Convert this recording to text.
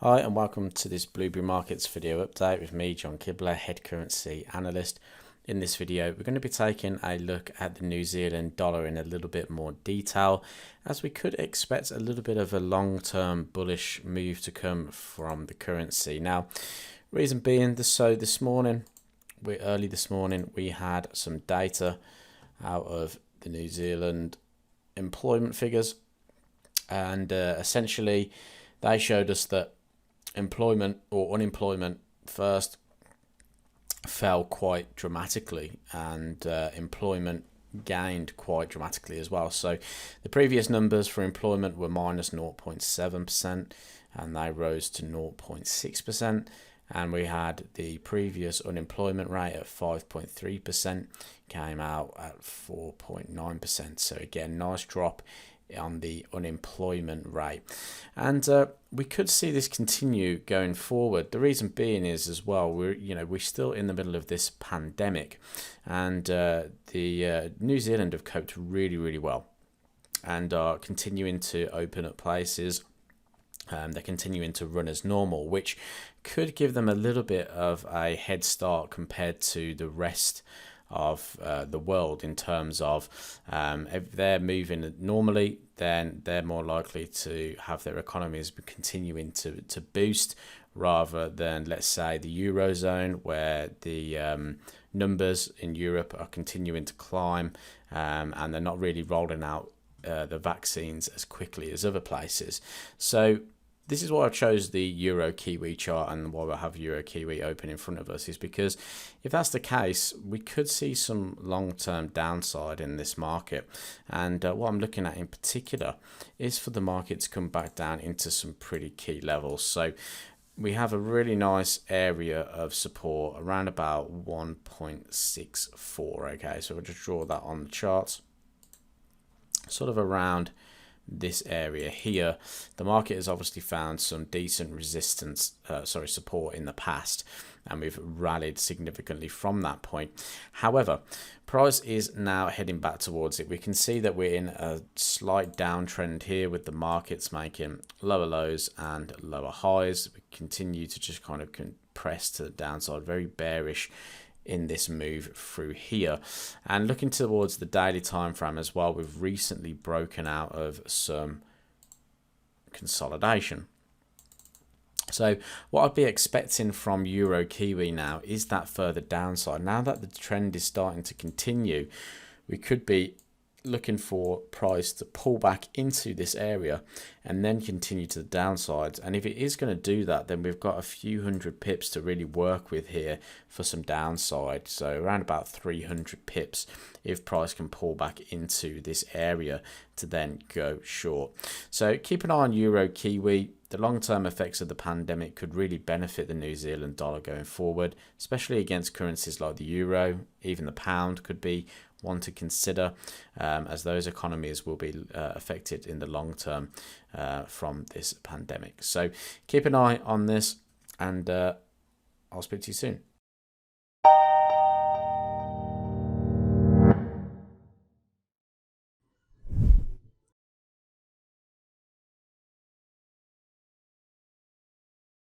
Hi and welcome to this Blueberry Markets video update with me, John Kibler, Head Currency Analyst. In this video, we're going to be taking a look at the New Zealand dollar in a little bit more detail, as we could expect a little bit of a long-term bullish move to come from the currency. Now, reason being, early this morning, we had some data out of the New Zealand employment figures, and essentially they showed us that employment or unemployment first fell quite dramatically, and employment gained quite dramatically as well. So the previous numbers for employment were minus 0.7% and they rose to 0.6%, and we had the previous unemployment rate at 5.3% came out at 4.9%. So again, nice drop on the unemployment rate, and we could see this continue going forward. The reason being is as well, we're still in the middle of this pandemic, and the New Zealand have coped really well and are continuing to open up places. They're continuing to run as normal, which could give them a little bit of a head start compared to the rest of the world, in terms of if they're moving normally, then they're more likely to have their economies continuing to boost, rather than, let's say, the Eurozone, where the numbers in Europe are continuing to climb, and they're not really rolling out the vaccines as quickly as other places. So this is why I chose the Euro Kiwi chart, and why I have Euro Kiwi open in front of us, is because if that's the case, we could see some long-term downside in this market. And what I'm looking at in particular is for the market to come back down into some pretty key levels. So we have a really nice area of support around about 1.64. Okay, so we'll just draw that on the charts, sort of around this area here. The market has obviously found some decent support in the past, and we've rallied significantly from that point. However, price is now heading back towards it. We can see that we're in a slight downtrend here, with the markets making lower lows and lower highs. We continue to just kind of compress to the downside, very bearish in this move through here. And looking towards the daily time frame as well, we've recently broken out of some consolidation. So what I'd be expecting from Euro Kiwi now is that further downside. Now that the trend is starting to continue, we could be looking for price to pull back into this area and then continue to the downside. And if it is going to do that, then we've got a few hundred pips to really work with here for some downside. So around about 300 pips if price can pull back into this area to then go short. So keep an eye on Euro Kiwi. The long-term effects of the pandemic could really benefit the New Zealand dollar going forward, especially against currencies like the euro. Even the pound could be one to consider, as those economies will be affected in the long term from this pandemic. So keep an eye on this, and I'll speak to you soon.